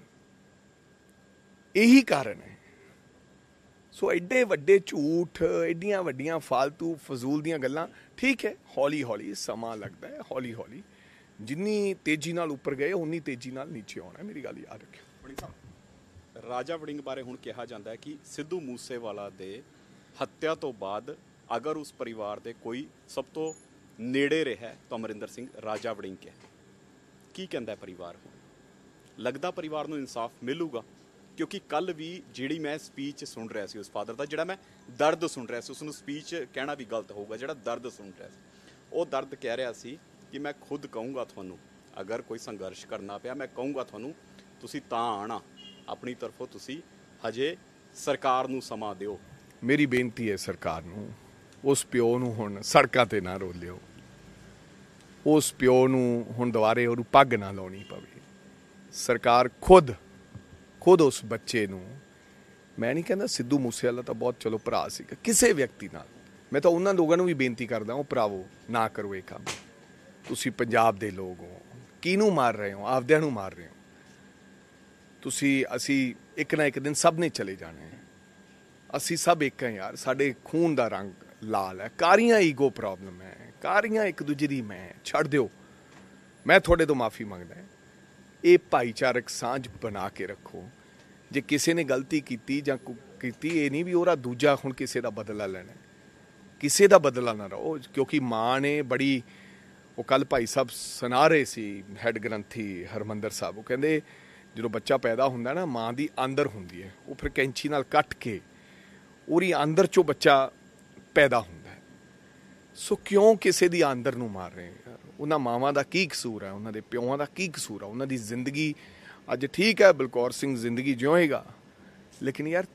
ਇਹੀ ਕਾਰਨ ਹੈ। ਸੋ ਐਡੇ ਵੱਡੇ ਝੂਠ, ਐਡੀਆਂ ਵੱਡੀਆਂ ਫਾਲਤੂ ਫਜ਼ੂਲ ਦੀਆਂ ਗੱਲਾਂ, ਠੀਕ ਹੈ ਹੌਲੀ ਹੌਲੀ ਸਮਾਂ ਲੱਗਦਾ ਹੈ, ਹੌਲੀ ਹੌਲੀ ਜਿੰਨੀ ਤੇਜ਼ੀ ਨਾਲ ਉੱਪਰ ਗਏ ਉਨੀ ਤੇਜ਼ੀ ਨਾਲ ਨੀਚੇ ਆਉਣਾ। ਮੇਰੀ ਗੱਲ ਯਾਦ ਰੱਖਿਓ। ਵੜਿੰਗ ਸਾਹਿਬ, ਰਾਜਾ ਵੜਿੰਗ ਬਾਰੇ ਹੁਣ ਕਿਹਾ ਜਾਂਦਾ ਹੈ ਕਿ ਸਿੱਧੂ ਮੂਸੇਵਾਲਾ ਦੇ ਹੱਤਿਆ ਤੋਂ ਬਾਅਦ ਅਗਰ ਉਸ ਪਰਿਵਾਰ ਦੇ ਕੋਈ ਸਭ ਤੋਂ ਨੇੜੇ ਰਿਹਾ ਤਾਂ ਅਮਰਿੰਦਰ ਸਿੰਘ ਰਾਜਾ ਵੜਿੰਗ ਹੈ। ਕੀ ਕਹਿੰਦਾ ਪਰਿਵਾਰ ਹੁਣ? ਲੱਗਦਾ ਪਰਿਵਾਰ ਨੂੰ ਇਨਸਾਫ ਮਿਲੂਗਾ? ਕਿਉਂਕਿ ਕੱਲ ਵੀ ਜਿਹੜੀ ਮੈਂ ਸਪੀਚ ਸੁਣ ਰਿਹਾ ਸੀ ਉਸ ਫਾਦਰ ਦਾ, ਜਿਹੜਾ ਮੈਂ ਦਰਦ ਸੁਣ ਰਿਹਾ ਸੀ, ਉਸ ਨੂੰ ਸਪੀਚ ਕਹਿਣਾ ਵੀ ਗਲਤ ਹੋਊਗਾ, ਜਿਹੜਾ ਦਰਦ ਸੁਣ ਰਿਹਾ ਸੀ ਉਹ ਦਰਦ ਕਹਿ ਰਿਹਾ ਸੀ ਕਿ ਮੈਂ ਖੁਦ ਕਹੂੰਗਾ ਤੁਹਾਨੂੰ, ਅਗਰ ਕੋਈ ਸੰਘਰਸ਼ ਕਰਨਾ ਪਿਆ ਮੈਂ ਕਹੂੰਗਾ ਤੁਹਾਨੂੰ, ਤੁਸੀਂ ਤਾਂ ਆਣਾ, ਆਪਣੀ ਤਰਫੋਂ ਤੁਸੀਂ ਹਜੇ ਸਰਕਾਰ ਨੂੰ ਸਮਾਂ ਦਿਓ। ਮੇਰੀ ਬੇਨਤੀ ਹੈ ਸਰਕਾਰ ਨੂੰ, ਉਸ ਪਿਓ ਨੂੰ ਹੁਣ ਸੜਕਾਂ ਤੇ ਨਾ ਰੋਲਿਓ, ਉਸ ਪਿਓ ਨੂੰ ਹੁਣ ਦੁਬਾਰੇ ਉਹਨੂੰ ਪੱਗ ਨਾ ਲਾਉਣੀ ਪਵੇ। ਸਰਕਾਰ ਖੁਦ ਉਸ ਬੱਚੇ ਨੂੰ, ਮੈਂ ਨਹੀਂ ਕਹਿੰਦਾ ਸਿੱਧੂ ਮੂਸੇਵਾਲਾ ਤਾਂ ਬਹੁਤ ਚਲੋ ਭਰਾ ਸੀਗਾ, ਕਿਸੇ ਵਿਅਕਤੀ ਨਾਲ, ਮੈਂ ਤਾਂ ਉਹਨਾਂ ਲੋਕਾਂ ਨੂੰ ਵੀ ਬੇਨਤੀ ਕਰਦਾ ਉਹ ਭਰਾਵੋ ਨਾ ਕਰੋ ਇਹ ਕੰਮ। ਤੁਸੀਂ ਪੰਜਾਬ ਦੇ ਲੋਕ ਹੋ, ਕਿਹਨੂੰ ਮਾਰ ਰਹੇ ਹੋ? ਆਪਦਿਆਂ ਨੂੰ ਮਾਰ ਰਹੇ ਹੋ ਤੁਸੀਂ। ਅਸੀਂ ਇੱਕ ਨਾ ਇੱਕ ਦਿਨ ਸਭ ਨੇ ਚਲੇ ਜਾਣਾ ਹੈ, ਅਸੀਂ ਸਭ ਇੱਕ ਹਾਂ ਯਾਰ, ਸਾਡੇ ਖੂਨ ਦਾ ਰੰਗ ਲਾਲ ਹੈ। ਕਾਰੀਆਂ ਈਗੋ ਪ੍ਰੋਬਲਮ ਹੈ, ਕਾਰੀਆਂ ਇੱਕ ਦੂਜੇ ਦੀ ਮੈਂ, ਛੱਡ ਦਿਓ। ਮੈਂ ਤੁਹਾਡੇ ਤੋਂ ਮਾਫੀ ਮੰਗਦਾ, ਇਹ ਭਾਈਚਾਰਕ ਸਾਂਝ ਬਣਾ ਕੇ ਰੱਖੋ। ਜੇ ਕਿਸੇ ਨੇ ਗਲਤੀ ਕੀਤੀ ਜਾਂ ਕੀਤੀ, ਇਹ ਨਹੀਂ ਵੀ ਉਹਦਾ ਦੂਜਾ ਹੁਣ ਕਿਸੇ ਦਾ ਬਦਲਾ ਲੈਣਾ, ਕਿਸੇ ਦਾ ਬਦਲਾ ਨਾ ਰਹੋ। ਕਿਉਂਕਿ ਮਾਂ ਨੇ ਬੜੀ, ਉਹ ਕੱਲ ਭਾਈ ਸਾਹਿਬ ਸੁਣਾ ਰਹੇ ਸੀ, ਹੈਡ ਗ੍ਰੰਥੀ ਹਰਮੰਦਰ ਸਾਹਿਬ, ਉਹ ਕਹਿੰਦੇ ਜਦੋਂ ਬੱਚਾ ਪੈਦਾ ਹੁੰਦਾ ਨਾ, ਮਾਂ ਦੀ ਆਂਦਰ ਹੁੰਦੀ ਹੈ, ਉਹ ਫਿਰ ਕੈਂਚੀ ਨਾਲ ਕੱਟ ਕੇ ਉਹਦੀ ਆਂਦਰ ਚੋਂ ਬੱਚਾ ਪੈਦਾ ਹੁੰਦਾ ਹੈ। ਸੋ ਕਿਉਂ ਕਿਸੇ ਦੀ ਆਂਦਰ ਨੂੰ ਮਾਰ ਰਹੇ ਯਾਰ? ਉਹਨਾਂ ਮਾਵਾਂ ਦਾ ਕੀ ਕਸੂਰ ਹੈ? ਉਹਨਾਂ ਦੇ ਪਿਓਾਂ ਦਾ ਕੀ ਕਸੂਰ ਹੈ? ਉਹਨਾਂ ਦੀ ਜ਼ਿੰਦਗੀ ਅੱਜ ਠੀਕ ਹੈ, ਬਲਕੌਰ ਸਿੰਘ ਜ਼ਿੰਦਗੀ ਜਿਉਏਗਾ, ਲੇਕਿਨ ਯਾਰ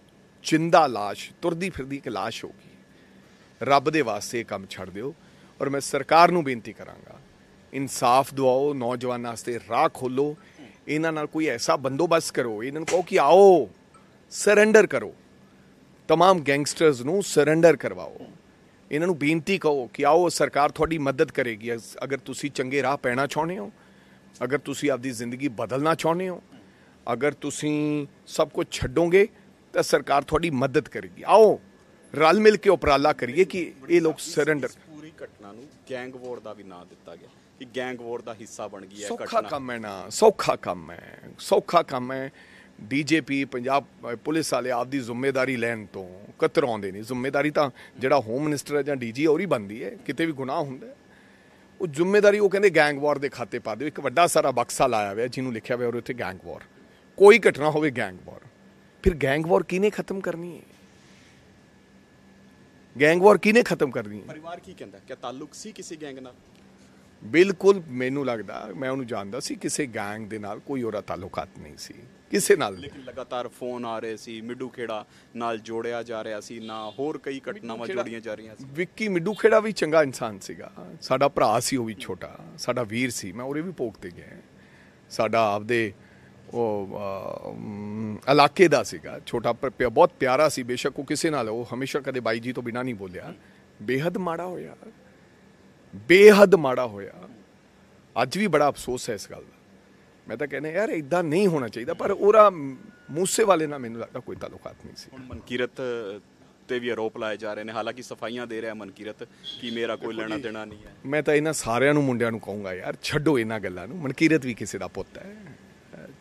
ਜਿੰਦਾ ਲਾਸ਼, ਤੁਰਦੀ ਫਿਰਦੀ ਇੱਕ ਲਾਸ਼ ਹੋਗੀ। ਰੱਬ ਦੇ ਵਾਸਤੇ ਇਹ ਕੰਮ ਛੱਡ ਦਿਓ। ਔਰ ਮੈਂ ਸਰਕਾਰ ਨੂੰ ਬੇਨਤੀ ਕਰਾਂਗਾ, ਇਨਸਾਫ ਦਿਵਾਓ, ਨੌਜਵਾਨਾਂ ਵਾਸਤੇ ਰਾਹ ਖੋਲੋ, ਇਹਨਾਂ ਨਾਲ ਕੋਈ ਐਸਾ ਬੰਦੋਬਸਤ ਕਰੋ, ਇਹਨਾਂ ਨੂੰ ਕਹੋ ਕਿ ਆਓ ਸਰੈਂਡਰ ਕਰੋ, तमाम ਗੈਂਗਸਟਰਸ ਨੂੰ ਸਰੈਂਡਰ ਕਰਵਾਓ। ਇਹਨਾਂ ਨੂੰ ਬੇਨਤੀ ਕਹੋ ਕਿ ਆਓ ਸਰਕਾਰ ਤੁਹਾਡੀ ਮਦਦ ਕਰੇਗੀ। ਅਗਰ ਤੁਸੀਂ ਚੰਗੇ ਰਾਹ ਪੈਣਾ ਚਾਹੁੰਦੇ ਹੋ, ਅਗਰ ਤੁਸੀਂ ਆਪਦੀ ਜ਼ਿੰਦਗੀ ਬਦਲਣਾ ਚਾਹੁੰਦੇ ਹੋ, ਅਗਰ ਤੁਸੀਂ ਸਭ ਕੁਝ ਛੱਡੋਗੇ ਤਾਂ ਸਰਕਾਰ ਤੁਹਾਡੀ ਮਦਦ ਕਰੇਗੀ। ਆਓ ਰਲ ਮਿਲ ਕੇ ਉਪਰਾਲਾ ਕਰੀਏ ਕਿ ਇਹ ਲੋਕ ਸਰੈਂਡਰ। ਪੂਰੀ ਘਟਨਾ ਨੂੰ ਗੈਂਗ ਵਾਰ ਦਾ ਵੀ ਨਾਂ ਦਿੱਤਾ ਗਿਆ ਕਿ ਗੈਂਗ ਵਾਰ ਦਾ ਹਿੱਸਾ ਬਣ ਗਈ ਹੈ। ਸੌਖਾ ਕੰਮ ਹੈ ਨਾ, ਸੌਖਾ ਕੰਮ ਹੈ, ਸੌਖਾ ਕੰਮ ਹੈ। DJP ਪੰਜਾਬ ਪੁਲਿਸ ਵਾਲੇ ਆਪਦੀ ਜ਼ਿੰਮੇਵਾਰੀ ਲੈਣ ਤੋਂ ਕਤਰਾਉਂਦੇ ਨੇ। ਜ਼ਿੰਮੇਵਾਰੀ ਤਾਂ ਜਿਹੜਾ ਹੋਮ ਮਿਨਿਸਟਰ ਹੈ ਜਾਂ DG ਉਹਦੀ ਬਣਦੀ ਹੈ, ਕਿਤੇ ਵੀ ਗੁਨਾਹ ਹੁੰਦਾ ਉਹ ਜ਼ਿੰਮੇਵਾਰੀ ਉਹ ਕਹਿੰਦੇ ਗੈਂਗ ਵਾਰ ਦੇ ਖਾਤੇ ਪਾ ਦਿਓ। ਇੱਕ ਵੱਡਾ ਸਾਰਾ ਬਕਸਾ ਲਾਇਆ ਹੋਇਆ ਜਿਹਨੂੰ ਲਿਖਿਆ ਹੋਇਆ ਉਹਦੇ ਉੱਤੇ ਗੈਂਗ ਵਾਰ। ਕੋਈ ਘਟਨਾ ਹੋਵੇ ਗੈਂਗ ਵਾਰ, ਫਿਰ ਗੈਂਗ ਵਾਰ ਕਿਹਨੇ ਖਤਮ ਕਰਨੀ ਹੈ? ਗੈਂਗ ਵਾਰ ਕਿਹਨੇ ਖਤਮ ਕਰਨੀ ਹੈ? ਪਰਿਵਾਰ ਕੀ ਕਹਿੰਦਾ? ਕਿਆ ਤਾਲੁਕ ਸੀ ਕਿਸੇ ਗੈਂਗ ਨਾਲ? ਬਿਲਕੁਲ ਮੈਨੂੰ ਲੱਗਦਾ, ਮੈਂ ਉਹਨੂੰ ਜਾਣਦਾ ਸੀ, ਕਿਸੇ ਗੈਂਗ ਦੇ ਨਾਲ ਕੋਈ ਉਹਦਾ ਤਾਲੁਕਾਤ ਨਹੀਂ ਸੀ ਕਿਸੇ ਨਾਲ। ਲੇਕਿਨ ਲਗਾਤਾਰ ਫੋਨ ਆ ਰਹੇ ਸੀ, ਮਿੱਡੂ ਖੇੜਾ ਨਾਲ ਜੋੜਿਆ ਜਾ ਰਿਹਾ ਸੀ, ਨਾ ਹੋਰ ਕਈ ਘਟਨਾਵਾਂ ਜੋੜੀਆਂ ਜਾ ਰਹੀਆਂ ਸੀ। ਵਿੱਕੀ ਮਿੱਡੂ ਖੇੜਾ ਵੀ ਚੰਗਾ ਇਨਸਾਨ ਸੀਗਾ, ਸਾਡਾ ਭਰਾ ਸੀ, ਉਹ ਵੀ ਛੋਟਾ ਸਾਡਾ ਵੀਰ ਸੀ। ਮੈਂ ਉਹਦੇ ਵੀ ਭੋਗ ਤੇ ਗਿਆ, ਸਾਡਾ ਆਪਦੇ ਉਹ ਇਲਾਕੇ ਦਾ ਸੀਗਾ, ਛੋਟਾ ਪਰ ਬਹੁਤ ਪਿਆਰਾ ਸੀ। ਬੇਸ਼ੱਕ ਉਹ ਕਿਸੇ ਨਾਲ, ਉਹ ਹਮੇਸ਼ਾ ਕਦੇ ਬਾਈ ਜੀ ਤੋਂ ਬਿਨਾਂ ਨਹੀਂ ਬੋਲਿਆ। ਬੇਹੱਦ ਮਾੜਾ ਹੋਇਆ, ਬੇਹੱਦ ਮਾੜਾ ਹੋਇਆ। ਅੱਜ ਵੀ ਬੜਾ ਅਫਸੋਸ ਹੈ ਇਸ ਗੱਲ ਦਾ। ਮੈਂ ਤਾਂ ਕਹਿੰਦਾ ਯਾਰ ਇਦਾਂ ਨਹੀਂ ਹੋਣਾ ਚਾਹੀਦਾ, ਪਰ ਉਹਦਾ ਮੂਸੇਵਾਲੇ ਨਾਲ ਮੈਨੂੰ ਲੱਗਦਾ ਕੋਈ ਤਾਲੁਕਾਤ ਨਹੀਂ ਸੀ। ਹੁਣ ਮਨਕੀਰਤ ਤੇ ਵੀ ਆਰੋਪ ਲਾਏ ਜਾ ਰਹੇ ਨੇ, ਹਾਲਾਂਕਿ ਸਫਾਈਆਂ ਦੇ ਰਿਹਾ ਮਨਕੀਰਤ ਕਿ ਮੇਰਾ ਕੋਈ ਲੈਣਾ ਦੇਣਾ ਨਹੀਂ ਹੈ। ਮੈਂ ਤਾਂ ਇਹਨਾਂ ਸਾਰਿਆਂ ਨੂੰ ਮੁੰਡਿਆਂ ਨੂੰ ਕਹੂੰਗਾ ਯਾਰ ਛੱਡੋ ਇਹਨਾਂ ਗੱਲਾਂ ਨੂੰ। ਮਨਕੀਰਤ ਵੀ ਕਿਸੇ ਦਾ ਪੁੱਤ ਹੈ,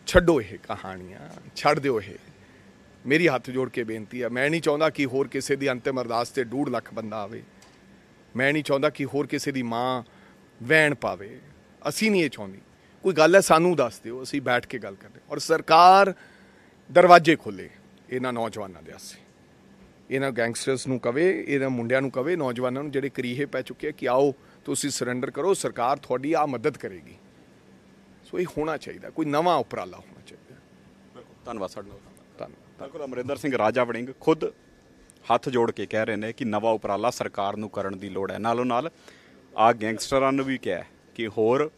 ਛੱਡੋ ਇਹ ਕਹਾਣੀਆਂ, ਛੱਡ ਦਿਓ ਇਹ। ਮੇਰੀ ਹੱਥ ਜੋੜ ਕੇ ਬੇਨਤੀ ਹੈ, ਮੈਂ ਨਹੀਂ ਚਾਹੁੰਦਾ ਕਿ ਹੋਰ ਕਿਸੇ ਦੀ ਅੰਤਿਮ ਅਰਦਾਸ ਤੇ 2.5 ਲੱਖ ਬੰਦਾ ਆਵੇ। ਮੈਂ ਨਹੀਂ ਚਾਹੁੰਦਾ ਕਿ ਹੋਰ ਕਿਸੇ ਦੀ ਮਾਂ ਵੈਣ ਪਾਵੇ। ਅਸੀਂ ਨਹੀਂ ਇਹ ਚਾਹੁੰਦੀ। ਕੋਈ ਗੱਲ ਹੈ ਸਾਨੂੰ ਦੱਸ ਦਿਓ, ਅਸੀਂ ਬੈਠ ਕੇ ਗੱਲ ਕਰਦੇ। ਔਰ ਸਰਕਾਰ ਦਰਵਾਜ਼ੇ ਖੋਲੇ ਇਹਨਾਂ ਨੌਜਵਾਨਾਂ ਦੇ ਵਾਸਤੇ, ਇਹਨਾਂ ਗੈਂਗਸਟਰਸ ਨੂੰ ਕਵੇ, ਇਹਨਾਂ ਮੁੰਡਿਆਂ ਨੂੰ ਕਵੇ, ਨੌਜਵਾਨਾਂ ਨੂੰ ਜਿਹੜੇ ਕਰੀਹੇ ਪੈ ਚੁੱਕੇ ਆ ਕਿ ਆਓ ਤੁਸੀਂ ਸਰੈਂਡਰ ਕਰੋ, ਸਰਕਾਰ ਤੁਹਾਡੀ ਆ ਮਦਦ ਕਰੇਗੀ। ਸੋ ਇਹ ਹੋਣਾ ਚਾਹੀਦਾ, ਕੋਈ ਨਵਾਂ ਉਪਰਾਲਾ ਹੋਣਾ ਚਾਹੀਦਾ। ਧੰਨਵਾਦ ਸਾਡੇ ਨਾਲ। ਧੰਨਵਾਦ। ਬਿਲਕੁਲ ਅਮਰਿੰਦਰ ਸਿੰਘ ਰਾਜਾ ਵੜਿੰਗ ਖੁਦ ਹੱਥ ਜੋੜ ਕੇ ਕਹਿ ਰਹੇ ਨੇ ਕਿ ਨਵਾਂ ਉਪਰਾਲਾ ਸਰਕਾਰ ਨੂੰ ਕਰਨ ਦੀ ਲੋੜ ਹੈ। ਨਾਲੋਂ ਨਾਲ ਆ ਗੈਂਗਸਟਰਾਂ ਨੂੰ ਵੀ ਕਿਹਾ ਕਿ ਹੋਰ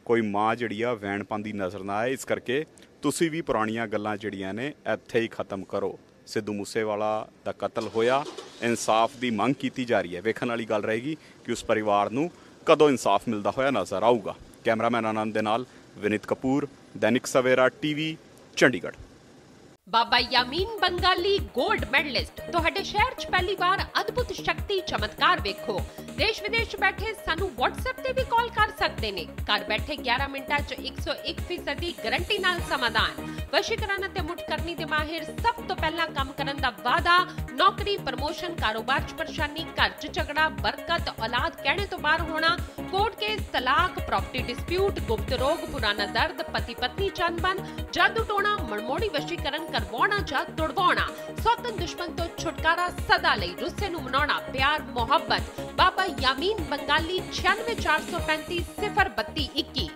ਕੋਈ ਮਾਂ ਜਿਹੜੀ ਆ ਵੈਣ ਪਾਉਂਦੀ ਨਜ਼ਰ ਨਾ ਆਏ, ਇਸ ਕਰਕੇ ਤੁਸੀਂ ਵੀ ਪੁਰਾਣੀਆਂ ਗੱਲਾਂ ਜਿਹੜੀਆਂ ਨੇ ਇੱਥੇ ਹੀ ਖਤਮ ਕਰੋ। ਸਿੱਧੂ ਮੂਸੇਵਾਲਾ ਦਾ ਕਤਲ ਹੋਇਆ, ਇਨਸਾਫ ਦੀ ਮੰਗ ਕੀਤੀ ਜਾ ਰਹੀ ਹੈ। ਵੇਖਣ ਵਾਲੀ ਗੱਲ ਰਹੇਗੀ ਕਿ ਉਸ ਪਰਿਵਾਰ ਨੂੰ ਕਦੋਂ ਇਨਸਾਫ ਮਿਲਦਾ ਹੋਇਆ ਨਜ਼ਰ ਆਊਗਾ। ਕੈਮਰਾਮੈਨ ਆਨੰਦ ਦੇ ਨਾਲ ਵਿਨੀਤ ਕਪੂਰ, ਦੈਨਿਕ ਸਵੇਰਾ ਟੀਵੀ, ਚੰਡੀਗੜ੍ਹ। ਬਾਬਾ ਯਾਮੀਨ ਬੰਗਾਲੀ ਗੋਲਡ ਮੈਡਲਿਸਟ ਤੁਹਾਡੇ ਸ਼ਹਿਰ 'ਚ ਪਹਿਲੀ ਵਾਰ ਅਦਭੁਤ ਸ਼ਕਤੀ ਚਮਤਕਾਰ ਵੇਖੋ। ਦੇਸ਼ ਵਿਦੇਸ਼ 'ਚ ਬੈਠੇ ਸਾਨੂੰ WhatsApp ਤੇ ਵੀ ਕਾਲ ਕਰ ਸਕਦੇ ਨੇ। ਘਰ ਬੈਠੇ 11 ਮਿੰਟਾਂ 'ਚ 101% ਦੀ ਗਾਰੰਟੀ ਨਾਲ ਸਮਾਧਾਨ। ਵਸ਼ੀਕਰਨ ਅਤੇ ਮੁੱਠ ਕਰਨੀ ਦੇ ਮਾਹਿਰ, ਸਭ ਤੋਂ ਪਹਿਲਾਂ ਕੰਮ ਕਰਨ ਦਾ ਵਾਅਦਾ। ਨੌਕਰੀ, ਪ੍ਰਮੋਸ਼ਨ, ਕਾਰੋਬਾਰ 'ਚ ਪਰੇਸ਼ਾਨੀ, ਘਰ 'ਚ ਝਗੜਾ, ਬਰਕਤ, ਔਲਾਦ ਕਹਿਣੇ ਤੋਂ ਬਾਹਰ ਹੋਣਾ, ਕੋਰਟ ਕੇਸ, ਤਲਾਕ, ਪ੍ਰਾਪਰਟੀ ਡਿਸਪਿਊਟ, ਗੁਪਤ ਰੋਗ, ਪੁਰਾਣਾ ਦਰਦ, ਪਤੀ ਪਤਨੀ ਚੰਬਨ, ਜਾਦੂ ਟੋਣਾ, ਮਨਮੋੜੀ ਵਸ਼ੀਕਰਨ ਕਰਵਾਉਣਾ ਜਾਂ ਤੁੜਵਾਉਣਾ, ਸੌਤਨ ਦੁਸ਼ਮਣ ਤੋਂ ਛੁਟਕਾਰਾ, ਸਦਾ ਲਈ ਰੁੱਸੇ ਨੂੰ ਮਨਾਉਣਾ, ਪਿਆਰ ਮੁਹੱਬਤ। ਬਾਬਾ ਯਾਮੀਨ ਬੰਗਾਲੀ 96 435 032 21।